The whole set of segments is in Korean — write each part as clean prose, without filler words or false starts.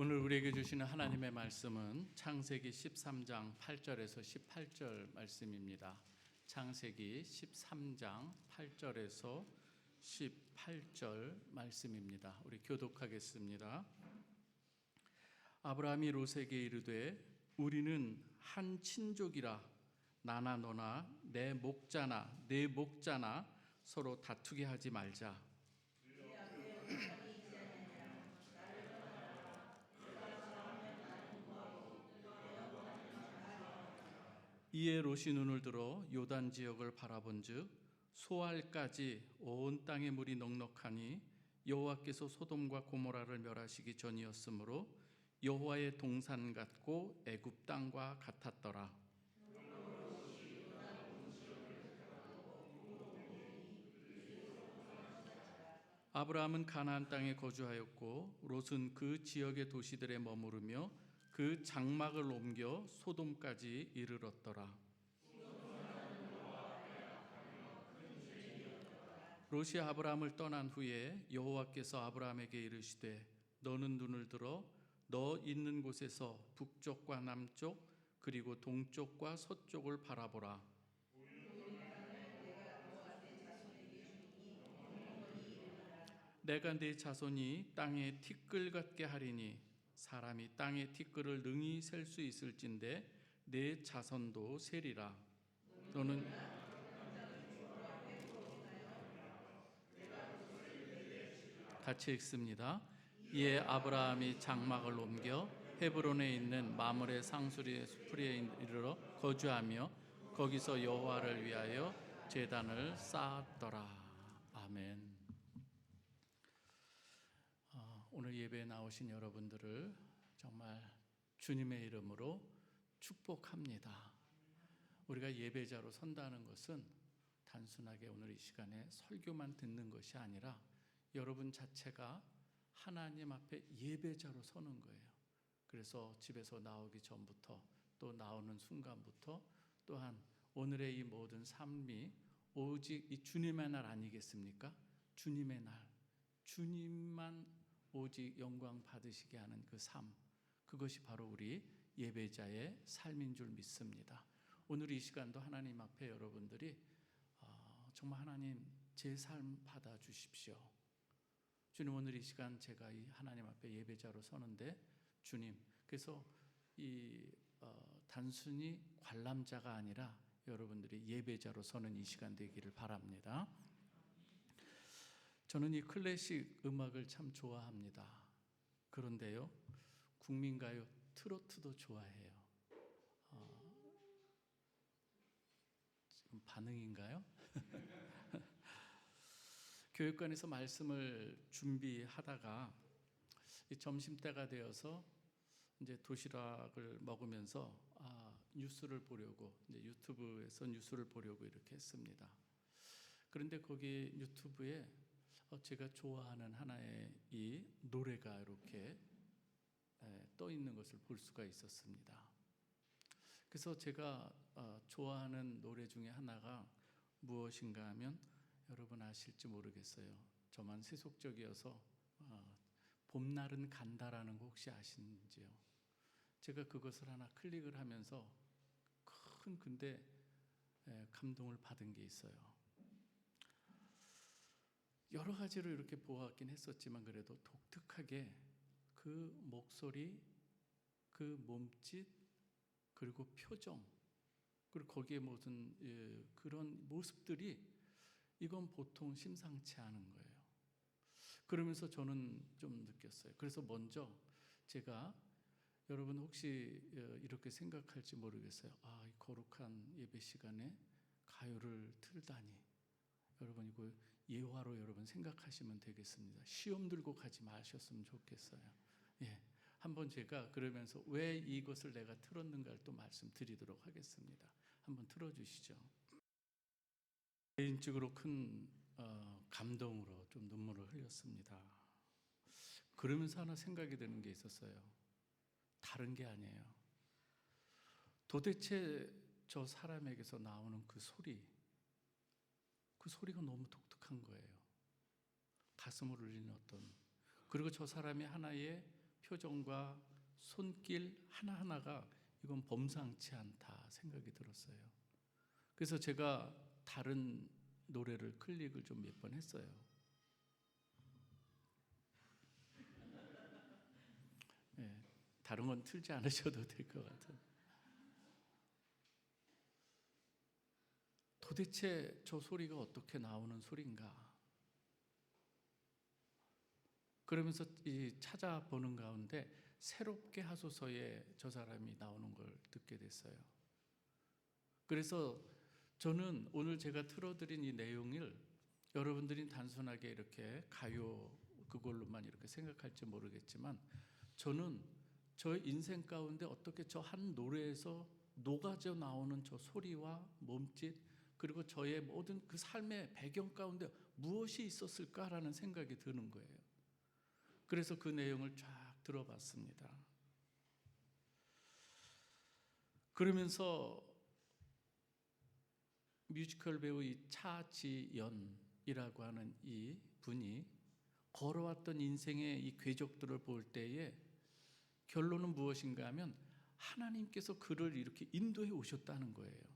오늘 우리에게 주시는 하나님의 말씀은 창세기 13장 8절에서 18절 말씀입니다. 창세기 13장 8절에서 18절 말씀입니다. 우리 교독하겠습니다. 아브라함이 롯에게 이르되 우리는 한 친족이라 나나 너나 내 목자나 네 목자나 서로 다투게 하지 말자. 이에 롯이 눈을 들어 요단 지역을 바라본즉 소알까지 온 땅의 물이 넉넉하니 여호와께서 소돔과 고모라를 멸하시기 전이었으므로 여호와의 동산 같고 애굽 땅과 같았더라. 아브라함은 가나안 땅에 거주하였고 롯은 그 지역의 도시들에 머무르며 그 장막을 옮겨 소돔까지 이르렀더라. 롯이 아브라함을 떠난 후에 여호와께서 아브라함에게 이르시되 너는 눈을 들어 너 있는 곳에서 북쪽과 남쪽 그리고 동쪽과 서쪽을 바라보라. 내가 네 자손이 땅에 티끌 같게 하리니 사람이 땅의 티끌을 능히 셀 수 있을진데 내 자손도 세리라. 너는 같이 읽습니다. 이에 아브라함이 장막을 옮겨 헤브론에 있는 마므레 상수리의 수풀에 이르러 거주하며 거기서 여호와를 위하여 제단을 쌓았더라. 아멘. 오늘 예배에 나오신 여러분들을 정말 주님의 이름으로 축복합니다. 우리가 예배자로 선다는 것은 단순하게 오늘 이 시간에 설교만 듣는 것이 아니라 여러분 자체가 하나님 앞에 예배자로 서는 거예요. 그래서 집에서 나오기 전부터 또 나오는 순간부터 또한 오늘의 이 모든 삶이 오직 이 주님의 날 아니겠습니까? 주님의 날, 주님만 오직 영광 받으시게 하는 그 삶, 그것이 바로 우리 예배자의 삶인 줄 믿습니다. 오늘 이 시간도 하나님 앞에 여러분들이 정말 하나님 제 삶 받아주십시오. 주님, 오늘 이 시간 제가 이 하나님 앞에 예배자로 서는데 주님, 그래서 이 단순히 관람자가 아니라 여러분들이 예배자로 서는 이 시간 되기를 바랍니다. 저는 이 클래식 음악을 참 좋아합니다. 그런데요, 국민가요 트로트도 좋아해요. 지금 반응인가요? 교육관에서 말씀을 준비하다가 점심때가 되어서 이제 도시락을 먹으면서 뉴스를 보려고 이제 유튜브에서 뉴스를 보려고 이렇게 했습니다. 그런데 거기 유튜브에 제가 좋아하는 하나의 이 노래가 이렇게 떠 있는 것을 볼 수가 있었습니다. 그래서 제가 좋아하는 노래 중에 하나가 무엇인가 하면 여러분 아실지 모르겠어요. 저만 세속적이어서 봄날은 간다라는 거 혹시 아시는지요? 제가 그것을 하나 클릭을 하면서 근데 감동을 받은 게 있어요. 여러 가지로 이렇게 보았긴 했었지만 그래도 독특하게 그 목소리, 그 몸짓, 그리고 표정, 그리고 거기에 무슨 그런 모습들이 이건 보통 심상치 않은 거예요. 그러면서 저는 좀 느꼈어요. 그래서 먼저 제가 여러분 혹시 이렇게 생각할지 모르겠어요. 이 거룩한 예배 시간에 가요를 틀다니. 여러분 이거 예화로 여러분 생각하시면 되겠습니다. 시험 들고 가지 마셨으면 좋겠어요. 한번 제가 그러면서 왜 이것을 내가 틀었는가를 또 말씀드리도록 하겠습니다. 한번 틀어주시죠. 개인적으로 큰 감동으로 좀 눈물을 흘렸습니다. 그러면서 하나 생각이 드는 게 있었어요. 다른 게 아니에요. 도대체 저 사람에게서 나오는 그 소리가 너무 독특한 거예요. 가슴을 울리는 어떤, 그리고 저 사람이 하나의 표정과 손길 하나하나가 이건 범상치 않다 생각이 들었어요. 그래서 제가 다른 노래를 클릭을 좀 몇 번 했어요. 네, 다른 건 틀지 않으셔도 될 것 같아요. 도대체 저 소리가 어떻게 나오는 소리인가? 그러면서 찾아보는 가운데 새롭게 하소서에 저 사람이 나오는 걸 듣게 됐어요. 그래서 저는 오늘 제가 틀어드린 이 내용을 여러분들이 단순하게 이렇게 가요 그걸로만 이렇게 생각할지 모르겠지만, 저는 저 인생 가운데 어떻게 저 한 노래에서 녹아져 나오는 저 소리와 몸짓, 그리고 저의 모든 그 삶의 배경 가운데 무엇이 있었을까라는 생각이 드는 거예요. 그래서 그 내용을 쫙 들어봤습니다. 그러면서 뮤지컬 배우 이 차지연이라고 하는 이 분이 걸어왔던 인생의 이 궤적들을 볼 때에 결론은 무엇인가 하면 하나님께서 그를 이렇게 인도해 오셨다는 거예요.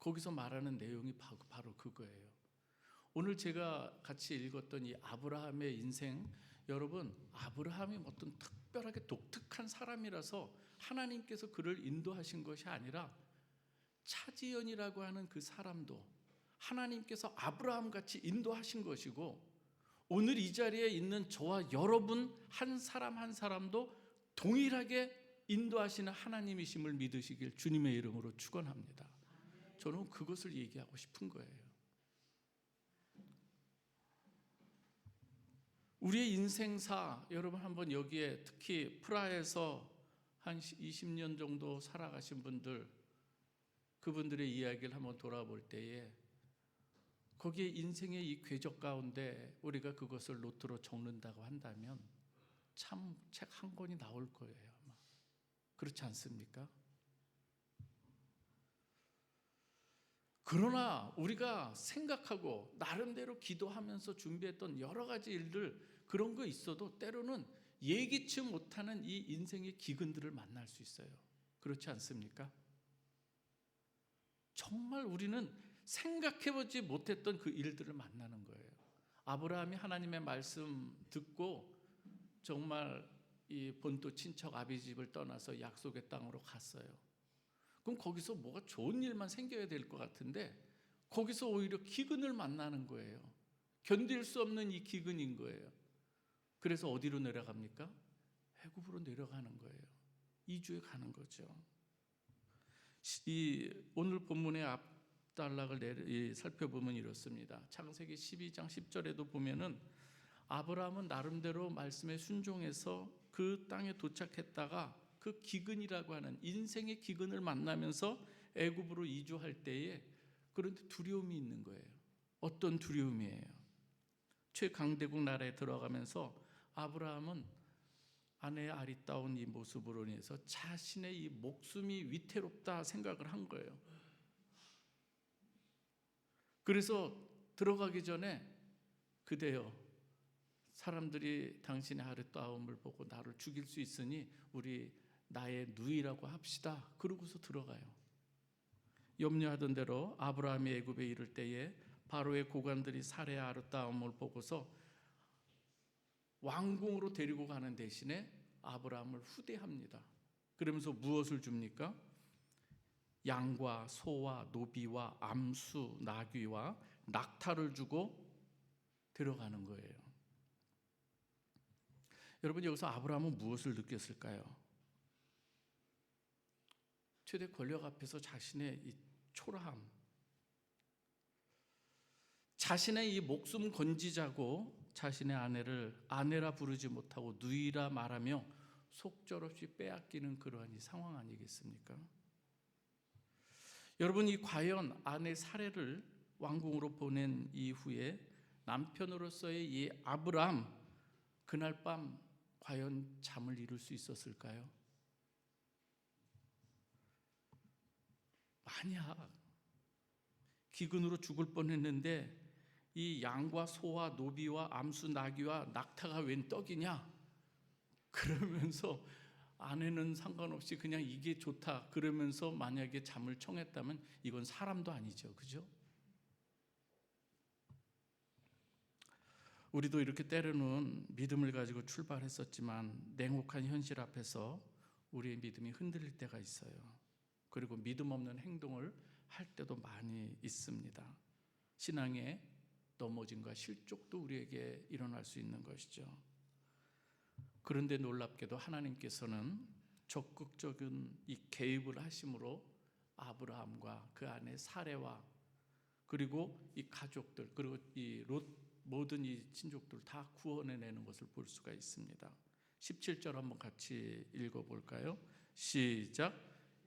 거기서 말하는 내용이 바로 그거예요. 오늘 제가 같이 읽었던 이 아브라함의 인생, 여러분, 아브라함이 어떤 특별하게 독특한 사람이라서 하나님께서 그를 인도하신 것이 아니라 차지연이라고 하는 그 사람도 하나님께서 아브라함같이 인도하신 것이고, 오늘 이 자리에 있는 저와 여러분 한 사람 한 사람도 동일하게 인도하시는 하나님이심을 믿으시길 주님의 이름으로 축원합니다. 저는 그것을 얘기하고 싶은 거예요. 우리의 인생사, 여러분 한번 여기에 특히 프라하에서 한 20년 정도 살아가신 분들, 그분들의 이야기를 한번 돌아볼 때에 거기에 인생의 이 궤적 가운데 우리가 그것을 노트로 적는다고 한다면 참 책 한 권이 나올 거예요, 아마. 그렇지 않습니까? 그러나 우리가 생각하고 나름대로 기도하면서 준비했던 여러 가지 일들, 그런 거 있어도 때로는 예기치 못하는 이 인생의 기근들을 만날 수 있어요. 그렇지 않습니까? 정말 우리는 생각해보지 못했던 그 일들을 만나는 거예요. 아브라함이 하나님의 말씀 듣고 정말 이 본토 친척 아비집을 떠나서 약속의 땅으로 갔어요. 그럼 거기서 뭐가 좋은 일만 생겨야 될 것 같은데 거기서 오히려 기근을 만나는 거예요. 견딜 수 없는 이 기근인 거예요. 그래서 어디로 내려갑니까? 애굽으로 내려가는 거예요. 이주에 가는 거죠. 이 오늘 본문의 앞단락을 살펴보면 이렇습니다. 창세기 12장 10절에도 보면은 아브라함은 나름대로 말씀에 순종해서 그 땅에 도착했다가 그 기근이라고 하는 인생의 기근을 만나면서 애굽으로 이주할 때에 그런데 두려움이 있는 거예요. 어떤 두려움이에요? 최강대국 나라에 들어가면서 아브라함은 아내의 아리따운 이 모습으로 인해서 자신의 이 목숨이 위태롭다 생각을 한 거예요. 그래서 들어가기 전에 그대여, 사람들이 당신의 아리따움을 보고 나를 죽일 수 있으니 우리 나의 누이라고 합시다. 그러고서 들어가요. 염려하던 대로 아브라함이 애굽에 이를 때에 바로의 고관들이 사례의 아리따움을 보고서 왕궁으로 데리고 가는 대신에 아브라함을 후대합니다. 그러면서 무엇을 줍니까? 양과 소와 노비와 암수, 나귀와 낙타를 주고 데려가는 거예요. 여러분, 여기서 아브라함은 무엇을 느꼈을까요? 최대 권력 앞에서 자신의 이 초라함, 자신의 이 목숨 건지자고 자신의 아내를 아내라 부르지 못하고 누이라 말하며 속절없이 빼앗기는 그러한 이 상황 아니겠습니까? 여러분, 이 과연 아내 사례를 왕궁으로 보낸 이후에 남편으로서의 이 아브람, 그날 밤 과연 잠을 이룰 수 있었을까요? 만약 기근으로 죽을 뻔했는데 이 양과 소와 노비와 암수 나귀와 낙타가 웬 떡이냐? 그러면서 아내는 상관없이 그냥 이게 좋다 그러면서 만약에 잠을 청했다면 이건 사람도 아니죠. 그죠? 우리도 이렇게 때로는 믿음을 가지고 출발했었지만 냉혹한 현실 앞에서 우리의 믿음이 흔들릴 때가 있어요. 그리고 믿음 없는 행동을 할 때도 많이 있습니다. 신앙의 넘어짐과 실족도 우리에게 일어날 수 있는 것이죠. 그런데 놀랍게도 하나님께서는 적극적인 이 개입을 하심으로 아브라함과 그 아내 사레와 그리고 이 가족들 그리고 이 롯 모든 이 친족들 다 구원해내는 것을 볼 수가 있습니다. 17절 한번 같이 읽어볼까요? 시작.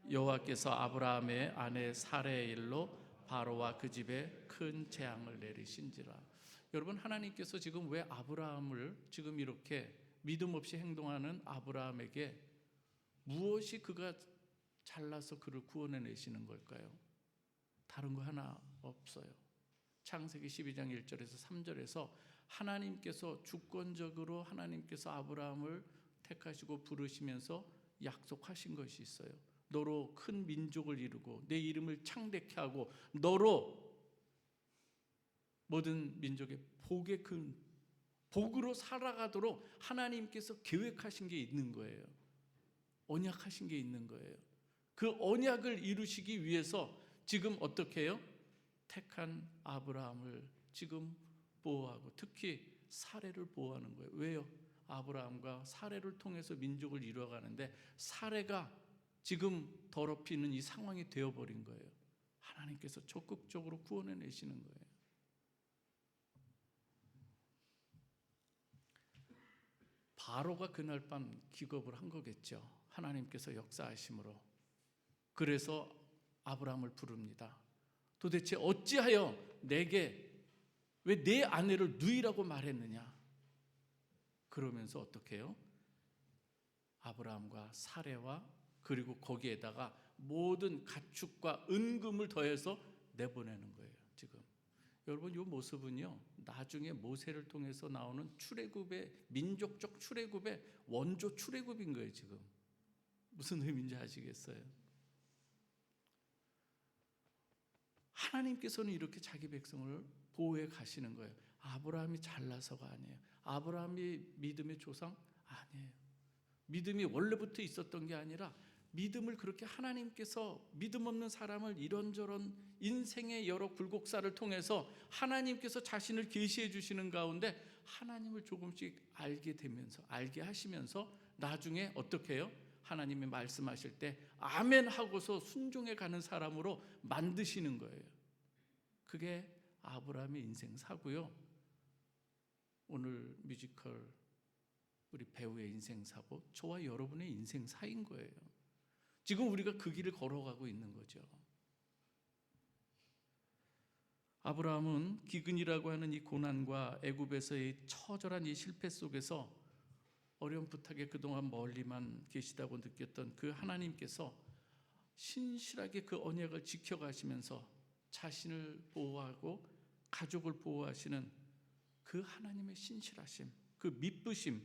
여호와께서 아브라함의 아내 사레의 일로 바로와 그 집에 큰 재앙을 내리신지라. 여러분, 하나님께서 지금 왜 아브라함을 지금 이렇게 믿음 없이 행동하는 아브라함에게 무엇이 그가 잘나서 그를 구원해내시는 걸까요? 다른 거 하나 없어요. 창세기 12장 1절에서 3절에서 하나님께서 주권적으로 하나님께서 아브라함을 택하시고 부르시면서 약속하신 것이 있어요. 너로 큰 민족을 이루고 내 이름을 창대케 하고 너로 모든 민족의 복의 큰 복으로 살아가도록 하나님께서 계획하신 게 있는 거예요. 언약하신 게 있는 거예요. 그 언약을 이루시기 위해서 지금 어떻게 해요? 택한 아브라함을 지금 보호하고 특히 사레를 보호하는 거예요. 왜요? 아브라함과 사레를 통해서 민족을 이루어가는데 사레가 지금 더럽히는 이 상황이 되어버린 거예요. 하나님께서 적극적으로 구원해내시는 거예요. 바로가 그날 밤 기겁을 한 거겠죠. 하나님께서 역사하심으로. 그래서 아브라함을 부릅니다. 도대체 어찌하여 내게 왜 내 아내를 누이라고 말했느냐? 그러면서 어떻게 해요? 아브라함과 사레와 그리고 거기에다가 모든 가축과 은금을 더해서 내보내는 거예요. 지금 여러분, 이 모습은요 나중에 모세를 통해서 나오는 출애굽의 민족적 출애굽의 원조 출애굽인 거예요. 지금 무슨 의미인지 아시겠어요? 하나님께서는 이렇게 자기 백성을 보호해 가시는 거예요. 아브라함이 잘나서가 아니에요. 아브라함이 믿음의 조상 아니에요. 믿음이 원래부터 있었던 게 아니라 믿음을 그렇게 하나님께서 믿음 없는 사람을 이런저런 인생의 여러 굴곡사를 통해서 하나님께서 자신을 계시해 주시는 가운데 하나님을 조금씩 알게 되면서 알게 하시면서 나중에 어떻게 해요? 하나님이 말씀하실 때 아멘 하고서 순종해 가는 사람으로 만드시는 거예요. 그게 아브라함의 인생사고요. 오늘 뮤지컬 우리 배우의 인생사고 저와 여러분의 인생사인 거예요. 지금 우리가 그 길을 걸어가고 있는 거죠. 아브라함은 기근이라고 하는 이 고난과 애굽에서의 처절한 이 실패 속에서 어렴풋하게 그동안 멀리만 계시다고 느꼈던 그 하나님께서 신실하게 그 언약을 지켜가시면서 자신을 보호하고 가족을 보호하시는 그 하나님의 신실하심, 그 미쁘심,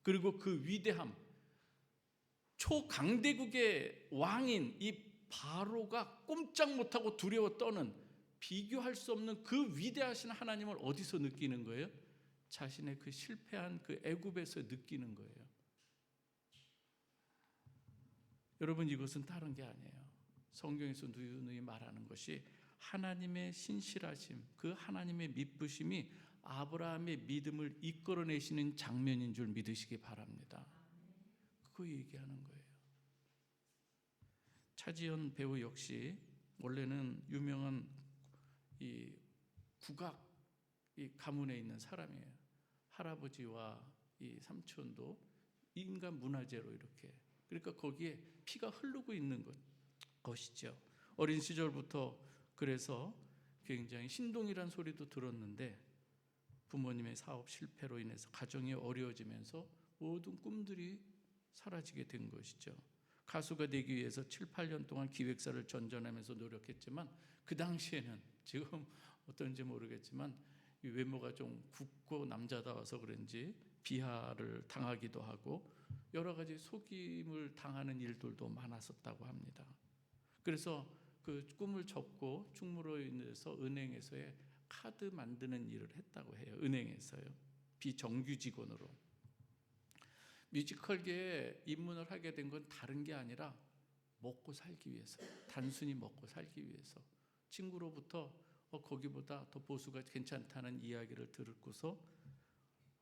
그리고 그 위대함, 초강대국의 왕인 이 바로가 꼼짝 못하고 두려워 떠는 비교할 수 없는 그 위대하신 하나님을 어디서 느끼는 거예요? 자신의 그 실패한 그 애굽에서 느끼는 거예요. 여러분, 이것은 다른 게 아니에요. 성경에서 누누이 말하는 것이 하나님의 신실하심, 그 하나님의 미쁘심이 아브라함의 믿음을 이끌어내시는 장면인 줄 믿으시기 바랍니다. 그거 얘기하는 거예요. 차지연 배우 역시 원래는 유명한 이 국악 이 가문에 있는 사람이에요. 할아버지와 이 삼촌도 인간 문화재로 이렇게, 그러니까 거기에 피가 흐르고 있는 것이죠. 어린 시절부터 그래서 굉장히 신동이란 소리도 들었는데 부모님의 사업 실패로 인해서 가정이 어려워지면서 모든 꿈들이 사라지게 된 것이죠. 가수가 되기 위해서 7, 8년 동안 기획사를 전전하면서 노력했지만 그 당시에는 지금 어떤지 모르겠지만 외모가 좀 굽고 남자다워서 그런지 비하를 당하기도 하고 여러 가지 속임을 당하는 일들도 많았었다고 합니다. 그래서 그 꿈을 접고 충무로 인해서 은행에서의 카드 만드는 일을 했다고 해요. 은행에서요. 비정규 직원으로. 뮤지컬계에 입문을 하게 된 건 다른 게 아니라 먹고 살기 위해서, 단순히 먹고 살기 위해서. 친구로부터 거기보다 더 보수가 괜찮다는 이야기를 듣고서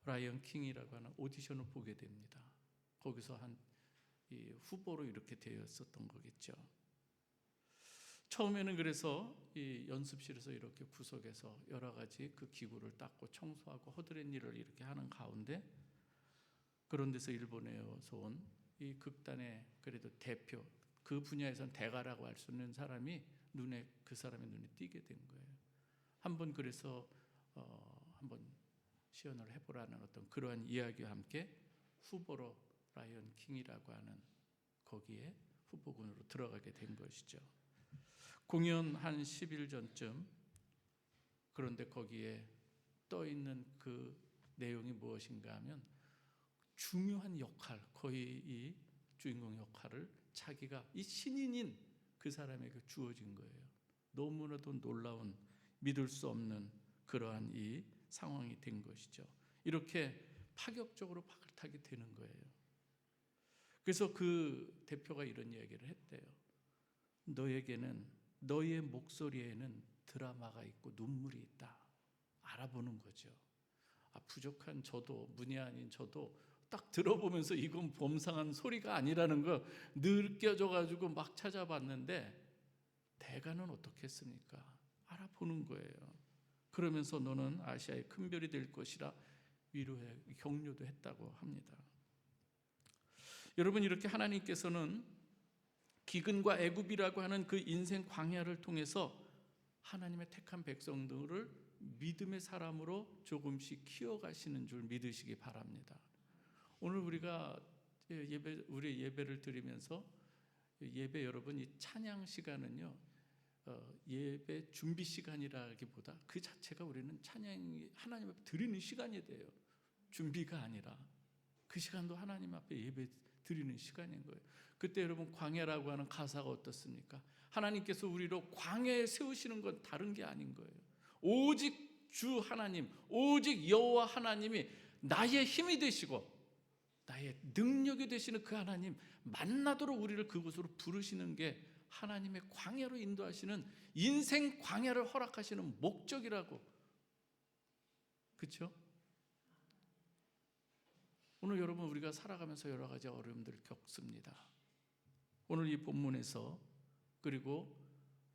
라이언 킹이라고 하는 오디션을 보게 됩니다. 거기서 이 후보로 이렇게 되었었던 거겠죠. 처음에는 그래서 이 연습실에서 이렇게 구석에서 여러 가지 그 기구를 닦고 청소하고 허드렛 일을 이렇게 하는 가운데, 그런 데서 일본에서 온 이 극단의 그래도 대표, 그 분야에서는 대가라고 할 수 있는 사람이 그 사람의 눈에 띄게 된 거예요. 한번 그래서 한번 시연을 해보라는 어떤 그러한 이야기와 함께 후보로 라이언 킹이라고 하는 거기에 후보군으로 들어가게 된 것이죠. 공연 한 10일 전쯤, 그런데 거기에 떠 있는 그 내용이 무엇인가 하면 중요한 역할, 거의 이 주인공 역할을 자기가 이 신인인 그 사람에게 주어진 거예요. 너무나도 놀라운, 믿을 수 없는 그러한 이 상황이 된 것이죠. 이렇게 파격적으로 박탈하게 되는 거예요. 그래서 그 대표가 이런 이야기를 했대요. 너에게는, 너의 목소리에는 드라마가 있고 눈물이 있다. 알아보는 거죠. 부족한 저도, 문의 아닌 저도 딱 들어보면서 이건 범상한 소리가 아니라는 거 느껴져가지고 막 찾아봤는데, 대가는 어떻게 했습니까? 알아보는 거예요. 그러면서 너는 아시아의 큰 별이 될 것이라 위로해, 격려도 했다고 합니다. 여러분, 이렇게 하나님께서는 기근과 애굽이라고 하는 그 인생 광야를 통해서 하나님의 택한 백성들을 믿음의 사람으로 조금씩 키워가시는 줄 믿으시기 바랍니다. 오늘 우리가 우리 예배를 드리면서 예배, 여러분, 이 찬양 시간은요, 예배 준비 시간이라기보다 그 자체가 우리는 찬양이 하나님 앞에 드리는 시간이 돼요. 준비가 아니라 그 시간도 하나님 앞에 예배 드리는 시간인 거예요. 그때 여러분, 광야라고 하는 가사가 어떻습니까? 하나님께서 우리로 광야에 세우시는 건 다른 게 아닌 거예요. 오직 주 하나님, 오직 여호와 하나님이 나의 힘이 되시고 나의 능력이 되시는 그 하나님 만나도록 우리를 그곳으로 부르시는 게 하나님의 광야로 인도하시는, 인생 광야를 허락하시는 목적이라고. 그렇죠? 오늘 여러분, 우리가 살아가면서 여러 가지 어려움들을 겪습니다. 오늘 이 본문에서, 그리고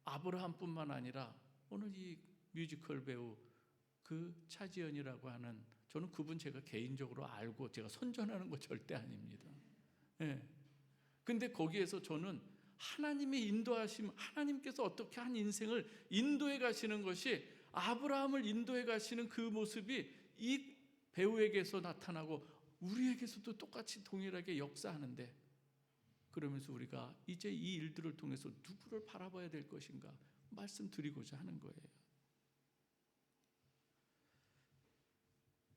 아브라함뿐만 아니라 오늘 이 뮤지컬 배우 그 차지연이라고 하는, 저는 그분 제가 개인적으로 알고 제가 선전하는 거 절대 아닙니다. 예. 근데 거기에서 저는 하나님의 인도하심, 하나님께서 어떻게 한 인생을 인도해 가시는 것이, 아브라함을 인도해 가시는 그 모습이 이 배우에게서 나타나고 우리에게서도 똑같이 동일하게 역사하는데, 그러면서 우리가 이제 이 일들을 통해서 누구를 바라봐야 될 것인가 말씀드리고자 하는 거예요.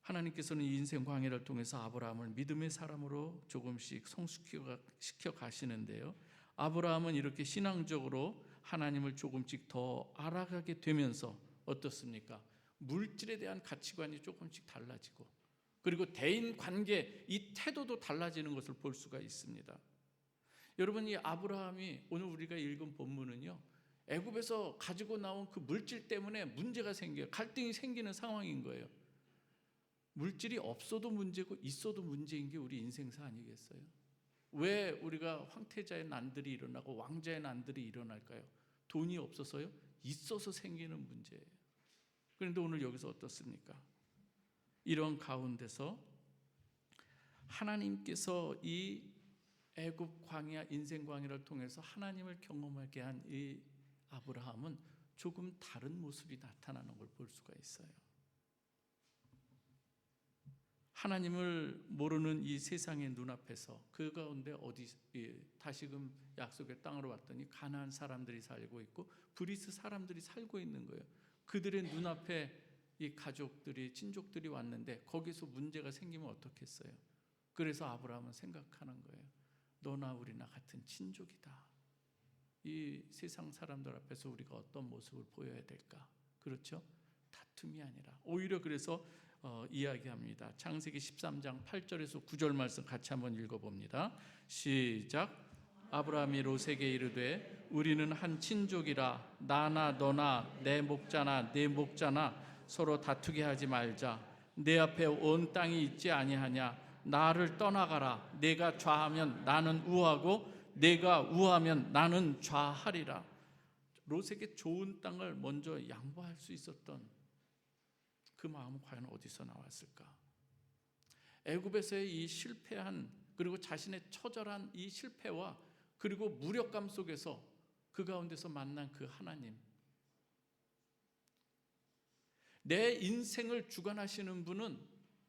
하나님께서는 이 인생 광야를 통해서 아브라함을 믿음의 사람으로 조금씩 성숙시켜 가시는데요, 아브라함은 이렇게 신앙적으로 하나님을 조금씩 더 알아가게 되면서 어떻습니까? 물질에 대한 가치관이 조금씩 달라지고, 그리고 대인 관계, 이 태도도 달라지는 것을 볼 수가 있습니다. 여러분, 이 아브라함이 오늘 우리가 읽은 본문은요, 애굽에서 가지고 나온 그 물질 때문에 문제가 생겨요. 갈등이 생기는 상황인 거예요. 물질이 없어도 문제고 있어도 문제인 게 우리 인생사 아니겠어요? 왜 우리가 황태자의 난들이 일어나고 왕자의 난들이 일어날까요? 돈이 없어서요? 있어서 생기는 문제예요. 그런데 오늘 여기서 어떻습니까? 이런 가운데서 하나님께서 이 애굽 광야, 인생 광야를 통해서 하나님을 경험하게 한 이 아브라함은 조금 다른 모습이 나타나는 걸 볼 수가 있어요. 하나님을 모르는 이 세상의 눈앞에서, 그 가운데 다시금 약속의 땅으로 왔더니 가나안 사람들이 살고 있고 브리스 사람들이 살고 있는 거예요. 그들의 눈앞에 이 가족들이, 친족들이 왔는데 거기서 문제가 생기면 어떻겠어요? 그래서 아브라함은 생각하는 거예요. 너나 우리나 같은 친족이다. 이 세상 사람들 앞에서 우리가 어떤 모습을 보여야 될까? 그렇죠? 다툼이 아니라 오히려 그래서 이야기합니다. 창세기 13장 8절에서 9절 말씀 같이 한번 읽어봅니다. 시작. 아브라함이 롯에게 이르되 우리는 한 친족이라 나나 너나 내 목자나 네 목자나 서로 다투게 하지 말자. 내 앞에 온 땅이 있지 아니하냐. 나를 떠나가라. 내가 좌하면 나는 우하고 내가 우하면 나는 좌하리라. 롯에게 좋은 땅을 먼저 양보할 수 있었던 그 마음은 과연 어디서 나왔을까? 애굽에서의 이 실패한, 그리고 자신의 처절한 이 실패와 그리고 무력감 속에서 그 가운데서 만난 그 하나님, 내 인생을 주관하시는 분은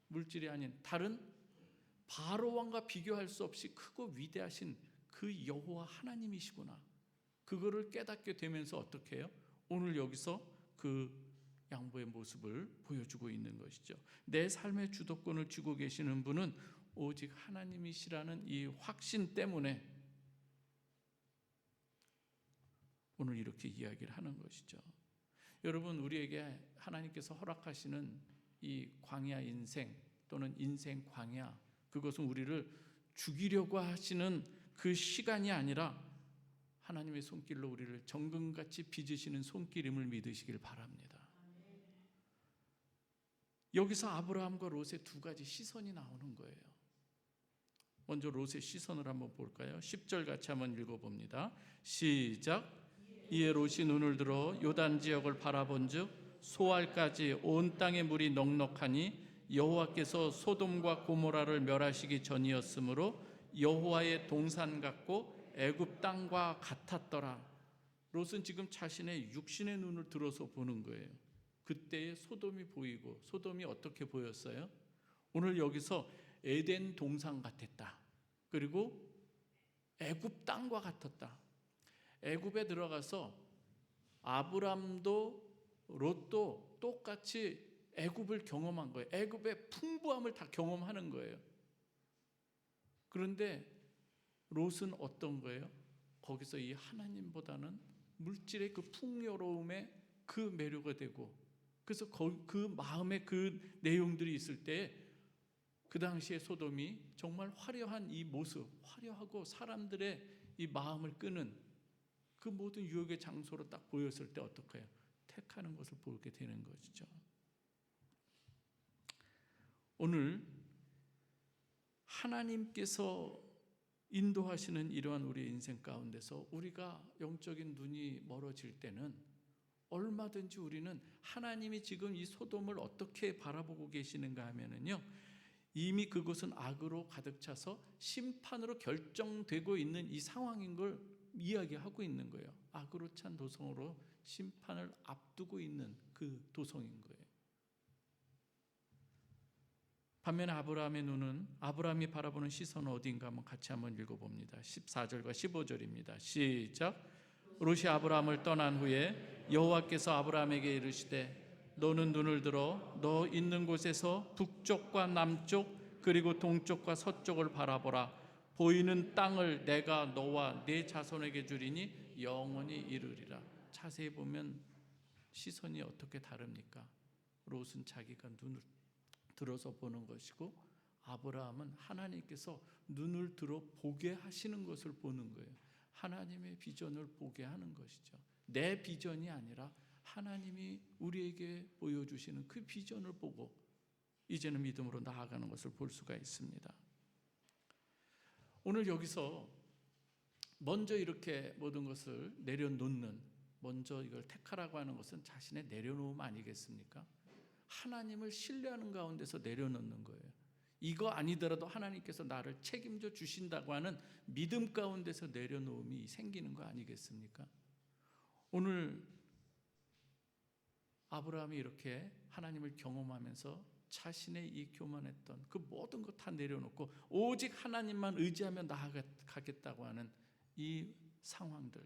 물질이 아닌 다른 바로 왕과 비교할 수 없이 크고 위대하신 그 여호와 하나님이시구나. 그거를 깨닫게 되면서 어떻게 해요? 오늘 여기서 그 양보의 모습을 보여주고 있는 것이죠. 내 삶의 주도권을 쥐고 계시는 분은 오직 하나님이시라는 이 확신 때문에 오늘 이렇게 이야기를 하는 것이죠. 여러분, 우리에게 하나님께서 허락하시는 이 광야 인생 또는 인생 광야, 그것은 우리를 죽이려고 하시는 그 시간이 아니라 하나님의 손길로 우리를 정금같이 빚으시는 손길임을 믿으시길 바랍니다. 여기서 아브라함과 롯의 두 가지 시선이 나오는 거예요. 먼저 롯의 시선을 한번 볼까요? 10절 같이 한번 읽어봅니다. 시작. 이에 롯이 눈을 들어 요단 지역을 바라본즉 소알까지 온 땅의 물이 넉넉하니 여호와께서 소돔과 고모라를 멸하시기 전이었으므로 여호와의 동산 같고 애굽 땅과 같았더라. 롯은 지금 자신의 육신의 눈을 들어서 보는 거예요. 그때의 소돔이 보이고, 소돔이 어떻게 보였어요? 오늘 여기서 에덴 동산 같았다. 그리고 애굽 땅과 같았다. 애굽에 들어가서 아브람도 롯도 똑같이 애굽을 경험한 거예요. 애굽의 풍부함을 다 경험하는 거예요. 그런데 롯은 어떤 거예요? 거기서 이 하나님보다는 물질의 그 풍요로움에 그 매료가 되고, 그래서 그 마음에 그 내용들이 있을 때 그 당시에 소돔이 정말 화려한 이 모습, 화려하고 사람들의 이 마음을 끄는 그 모든 유혹의 장소로 딱 보였을 때 어떻게 해요? 택하는 것을 보게 되는 것이죠. 오늘 하나님께서 인도하시는 이러한 우리의 인생 가운데서 우리가 영적인 눈이 멀어질 때는 얼마든지 우리는 하나님이 지금 이 소돔을 어떻게 바라보고 계시는가 하면은요, 이미 그곳은 악으로 가득 차서 심판으로 결정되고 있는 이 상황인 걸 이야기하고 있는 거예요. 악으로 찬 도성으로 심판을 앞두고 있는 그 도성인 거예요. 반면에 아브라함의 눈은, 아브라함이 바라보는 시선은 어디인가 한번 같이 한번 읽어봅니다. 14절과 15절입니다. 시작. 롯이 아브라함을 떠난 후에 여호와께서 아브라함에게 이르시되 너는 눈을 들어 너 있는 곳에서 북쪽과 남쪽 그리고 동쪽과 서쪽을 바라보라. 보이는 땅을 내가 너와 네 자손에게 주리니 영원히 이르리라. 자세히 보면 시선이 어떻게 다릅니까? 롯은 자기가 눈을 들어서 보는 것이고, 아브라함은 하나님께서 눈을 들어 보게 하시는 것을 보는 거예요. 하나님의 비전을 보게 하는 것이죠. 내 비전이 아니라 하나님이 우리에게 보여주시는 그 비전을 보고 이제는 믿음으로 나아가는 것을 볼 수가 있습니다. 오늘 여기서 먼저 이렇게 모든 것을 내려놓는, 먼저 이걸 택하라고 하는 것은 자신의 내려놓음 아니겠습니까? 하나님을 신뢰하는 가운데서 내려놓는 거예요. 이거 아니더라도 하나님께서 나를 책임져 주신다고 하는 믿음 가운데서 내려놓음이 생기는 거 아니겠습니까? 오늘 아브라함이 이렇게 하나님을 경험하면서 자신의 이 교만했던 그 모든 것 다 내려놓고 오직 하나님만 의지하며 나아가겠다고 하는 이 상황들,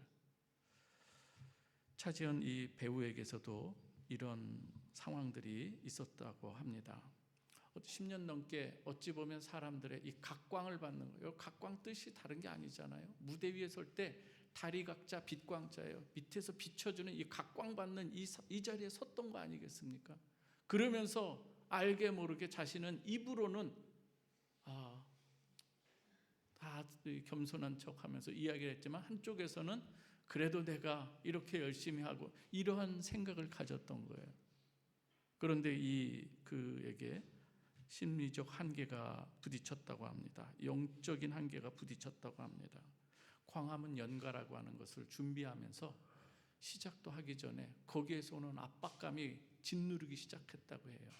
차지연 이 배우에게서도 이런 상황들이 있었다고 합니다. 10년 넘게 어찌 보면 사람들의 이 각광을 받는 거예요. 각광 뜻이 다른 게 아니잖아요. 무대 위에 설 때 다리 각자 빛광자예요. 밑에서 비춰주는 이 각광받는 이 자리에 섰던 거 아니겠습니까? 그러면서 알게 모르게 자신은 입으로는 다 겸손한 척하면서 이야기를 했지만 한쪽에서는 그래도 내가 이렇게 열심히 하고 이러한 생각을 가졌던 거예요. 그런데 그에게 심리적 한계가 부딪혔다고 합니다. 영적인 한계가 부딪혔다고 합니다. 광화문 연가라고 하는 것을 준비하면서 시작도 하기 전에 거기에서 오는 압박감이 짓누르기 시작했다고 해요.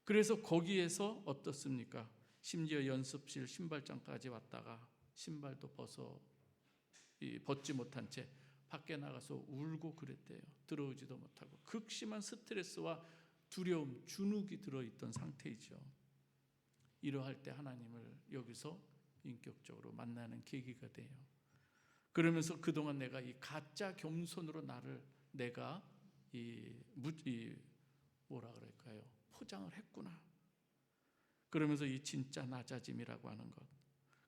그래서 거기에서 어떻습니까? 심지어 연습실 신발장까지 왔다가 신발도 벗지 못한 채 밖에 나가서 울고 그랬대요. 들어오지도 못하고 극심한 스트레스와 두려움, 주눅이 들어있던 상태이죠. 이러할 때 하나님을 여기서 인격적으로 만나는 계기가 돼요. 그러면서 그동안 내가 이 가짜 겸손으로 내가 뭐라 그럴까요? 포장을 했구나. 그러면서 이 진짜 낮아짐이라고 하는 것.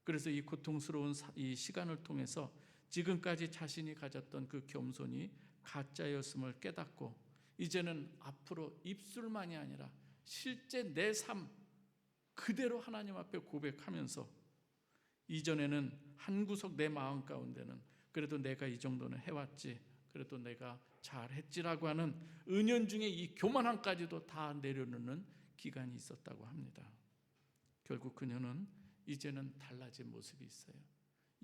그래서 이 고통스러운 이 시간을 통해서 지금까지 자신이 가졌던 그 겸손이 가짜였음을 깨닫고 이제는 앞으로 입술만이 아니라 실제 내 삶 그대로 하나님 앞에 고백하면서 이전에는 한 구석 내 마음 가운데는 그래도 내가 이 정도는 해왔지, 그래도 내가 잘했지라고 하는 은연중에 이 교만함까지도 다 내려놓는 기간이 있었다고 합니다. 결국 그녀는 이제는 달라진 모습이 있어요.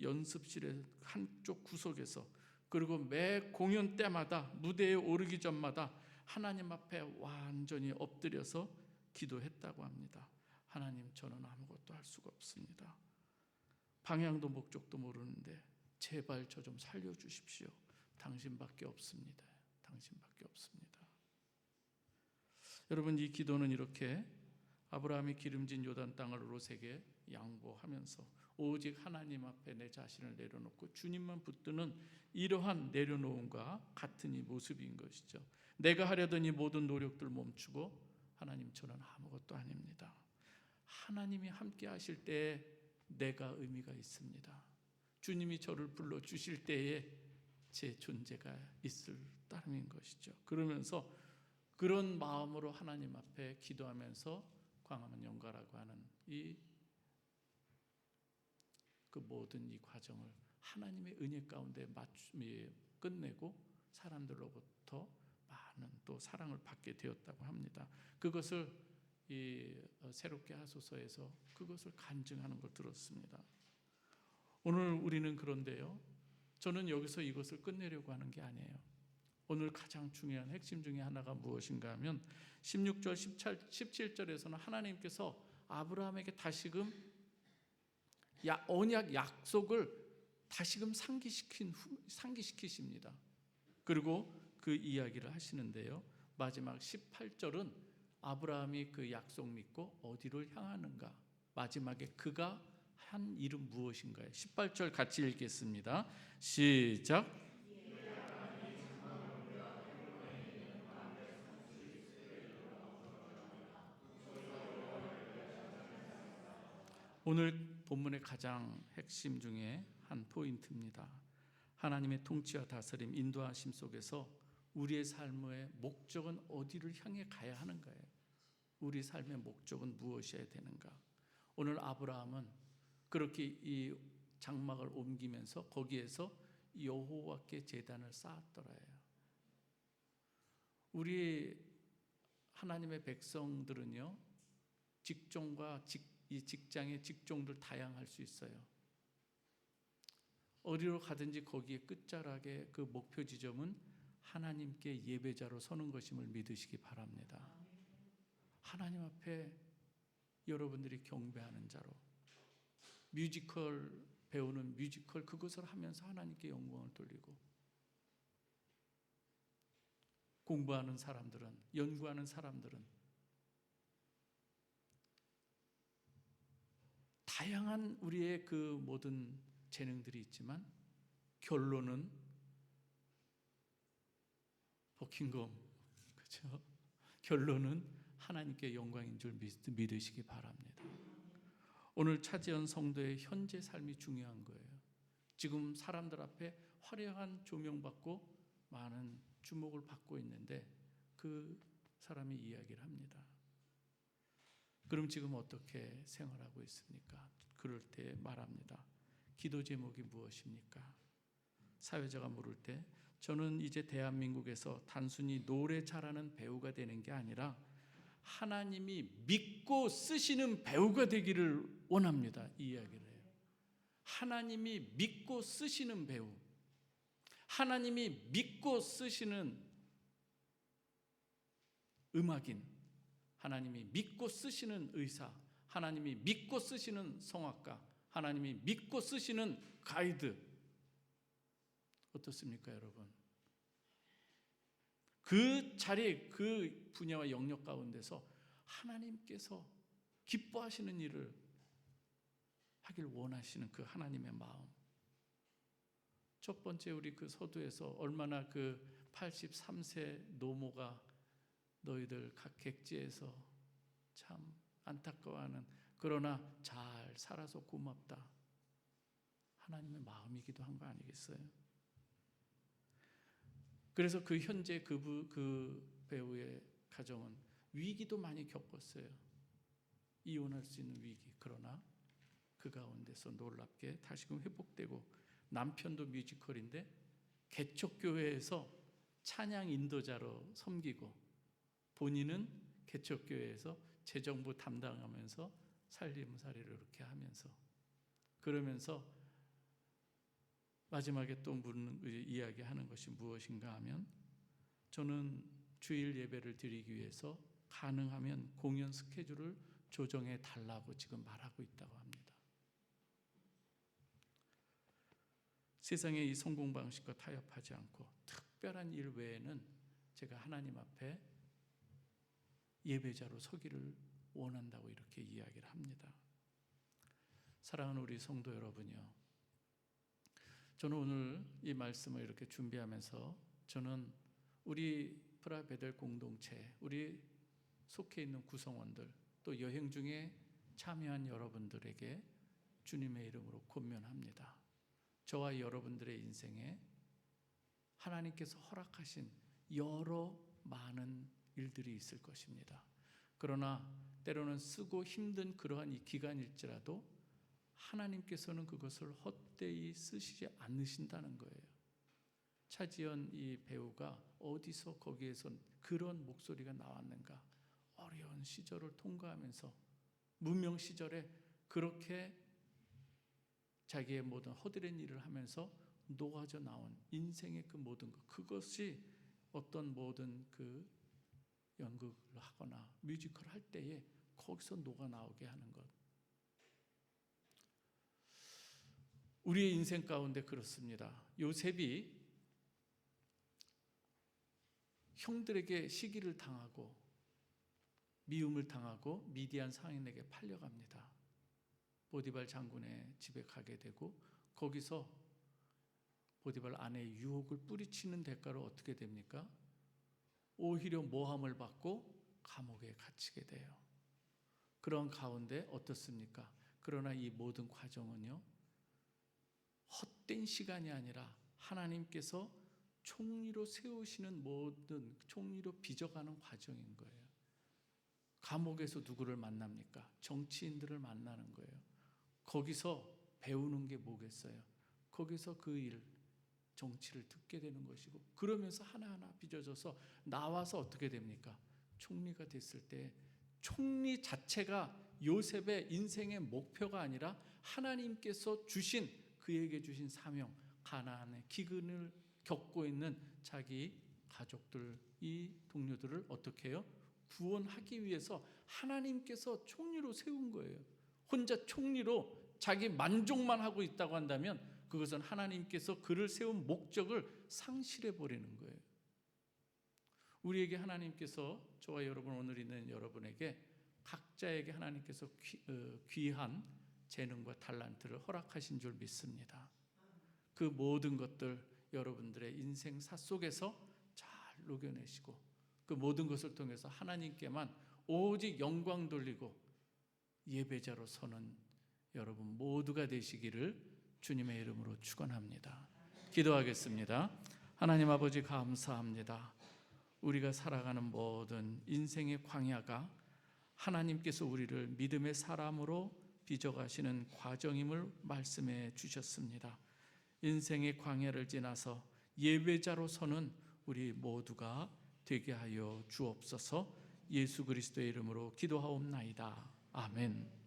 연습실의 한쪽 구석에서 그리고 매 공연 때마다 무대에 오르기 전마다 하나님 앞에 완전히 엎드려서 기도했다고 합니다. 하나님, 저는 아무것도 할 수가 없습니다. 방향도 목적도 모르는데 제발 저 좀 살려주십시오. 당신밖에 없습니다. 당신밖에 없습니다. 여러분, 이 기도는 이렇게 아브라함이 기름진 요단 땅을 롯에게 양보하면서 오직 하나님 앞에 내 자신을 내려놓고 주님만 붙드는 이러한 내려놓음과 같은 이 모습인 것이죠. 내가 하려던 이 모든 노력들 멈추고 하나님, 저는 아무것도 아닙니다. 하나님이 함께 하실 때에 내가 의미가 있습니다. 주님이 저를 불러주실 때에 제 존재가 있을 따름인 것이죠. 그러면서 그런 마음으로 하나님 앞에 기도하면서 광화문 연가라고 하는 그 모든 이 과정을 하나님의 은혜 가운데 끝내고 사람들로부터 많은 또 사랑을 받게 되었다고 합니다. 그것을 새롭게 하소서에서 그것을 간증하는 걸 들었습니다. 오늘 우리는 그런데요, 저는 여기서 이것을 끝내려고 하는 게 아니에요. 오늘 가장 중요한 핵심 중에 하나가 무엇인가 하면 16절, 17절에서는 하나님께서 아브라함에게 다시금 언약 약속을 다시금 상기시키십니다. 그리고 그 이야기를 하시는데요, 마지막 18절은 아브라함이 그 약속 믿고 어디를 향하는가, 마지막에 그가 한 일은 무엇인가요? 18절 같이 읽겠습니다. 시작. 오늘 본문의 가장 핵심 중에 한 포인트입니다. 하나님의 통치와 다스림, 인도하심 속에서 우리의 삶의 목적은 어디를 향해 가야 하는가요? 우리 삶의 목적은 무엇이어야 되는가? 오늘 아브라함은 그렇게 이 장막을 옮기면서 거기에서 여호와께 제단을 쌓았더라요. 우리 하나님의 백성들은요, 직종과 이 직장의 직종들 다양할 수 있어요. 어디로 가든지 거기에 끝자락에 그 목표 지점은 하나님께 예배자로 서는 것임을 믿으시기 바랍니다. 하나님 앞에 여러분들이 경배하는 자로, 뮤지컬 배우는 뮤지컬 그것을 하면서 하나님께 영광을 돌리고, 공부하는 사람들은, 연구하는 사람들은 다양한 우리의 그 모든 재능들이 있지만 결론은 버킹엄, 그렇죠? 결론은 하나님께 영광인 줄 믿으시기 바랍니다. 오늘 차지연 성도의 현재 삶이 중요한 거예요. 지금 사람들 앞에 화려한 조명받고 많은 주목을 받고 있는데 그 사람이 이야기를 합니다. 그럼 지금 어떻게 생활하고 있습니까? 그럴 때 말합니다. 기도 제목이 무엇입니까? 사회자가 물을 때 저는 이제 대한민국에서 단순히 노래 잘하는 배우가 되는 게 아니라 하나님이 믿고 쓰시는 배우가 되기를 원합니다. 이 이야기를 해요. 하나님이 믿고 쓰시는 배우, 하나님이 믿고 쓰시는 음악인, 하나님이 믿고 쓰시는 의사, 하나님이 믿고 쓰시는 성악가, 하나님이 믿고 쓰시는 가이드. 어떻습니까, 여러분? 그 자리, 그 분야와 영역 가운데서 하나님께서 기뻐하시는 일을 하길 원하시는 그 하나님의 마음. 첫 번째, 우리 그 서두에서 얼마나 그 83세 노모가 너희들 각 객지에서 참 안타까워하는, 그러나 잘 살아서 고맙다, 하나님의 마음이기도 한 거 아니겠어요? 그래서 그 현재 그 배우의 가정은 위기도 많이 겪었어요. 이혼할 수 있는 위기. 그러나 그 가운데서 놀랍게 다시금 회복되고, 남편도 뮤지컬인데 개척교회에서 찬양 인도자로 섬기고, 본인은 개척교회에서 재정부 담당하면서 살림살이를 이렇게 하면서, 그러면서 마지막에 또 이야기하는 것이 무엇인가 하면, 저는 주일 예배를 드리기 위해서 가능하면 공연 스케줄을 조정해 달라고 지금 말하고 있다고 합니다. 세상의 이 성공 방식과 타협하지 않고 특별한 일 외에는 제가 하나님 앞에 예배자로 서기를 원한다고 이렇게 이야기를 합니다. 사랑하는 우리 성도 여러분이요, 저는 오늘 이 말씀을 이렇게 준비하면서 저는 우리 프라베델 공동체, 우리 속해 있는 구성원들, 또 여행 중에 참여한 여러분들에게 주님의 이름으로 권면합니다. 저와 여러분들의 인생에 하나님께서 허락하신 여러 많은 일들이 있을 것입니다. 그러나 때로는 쓰고 힘든 그러한 이 기간일지라도 하나님께서는 그것을 헛되이 쓰시지 않으신다는 거예요. 차지연 이 배우가 어디서 거기에서 그런 목소리가 나왔는가? 어려운 시절을 통과하면서 무명 시절에 그렇게 자기의 모든 허드렛 일을 하면서 녹아져 나온 인생의 그 모든 것, 그것이 어떤 모든 그 연극을 하거나 뮤지컬 할 때에 거기서 녹아 나오게 하는 것. 우리의 인생 가운데 그렇습니다. 요셉이 형들에게 시기를 당하고 미움을 당하고 미디안 상인에게 팔려갑니다. 보디발 장군의 집에 가게 되고, 거기서 보디발 아내의 유혹을 뿌리치는 대가로 어떻게 됩니까? 오히려 모함을 받고 감옥에 갇히게 돼요. 그런 가운데 어떻습니까? 그러나 이 모든 과정은요, 헛된 시간이 아니라 하나님께서 총리로 세우시는 모든, 총리로 빚어가는 과정인 거예요. 감옥에서 누구를 만납니까? 정치인들을 만나는 거예요. 거기서 배우는 게 뭐겠어요? 거기서 그 일, 정치를 듣게 되는 것이고, 그러면서 하나하나 빚어져서 나와서 어떻게 됩니까? 총리가 됐을 때 총리 자체가 요셉의 인생의 목표가 아니라 하나님께서 주신, 그에게 주신 사명, 가나안의 기근을 겪고 있는 자기 가족들, 이 동료들을 어떻게 해요? 구원하기 위해서 하나님께서 총리로 세운 거예요. 혼자 총리로 자기 만족만 하고 있다고 한다면 그것은 하나님께서 그를 세운 목적을 상실해 버리는 거예요. 우리에게 하나님께서, 저와 여러분, 오늘 있는 여러분에게 각자에게 하나님께서 귀한 재능과 달란트를 허락하신 줄 믿습니다. 그 모든 것들 여러분들의 인생사 속에서 잘 녹여내시고, 그 모든 것을 통해서 하나님께만 오직 영광 돌리고 예배자로 서는 여러분 모두가 되시기를 주님의 이름으로 축원합니다. 기도하겠습니다. 하나님 아버지 감사합니다. 우리가 살아가는 모든 인생의 광야가 하나님께서 우리를 믿음의 사람으로 빚어가시는 과정임을 말씀해 주셨습니다. 인생의 광야를 지나서 예배자로 서는 우리 모두가 되게 하여 주옵소서. 예수 그리스도의 이름으로 기도하옵나이다. 아멘.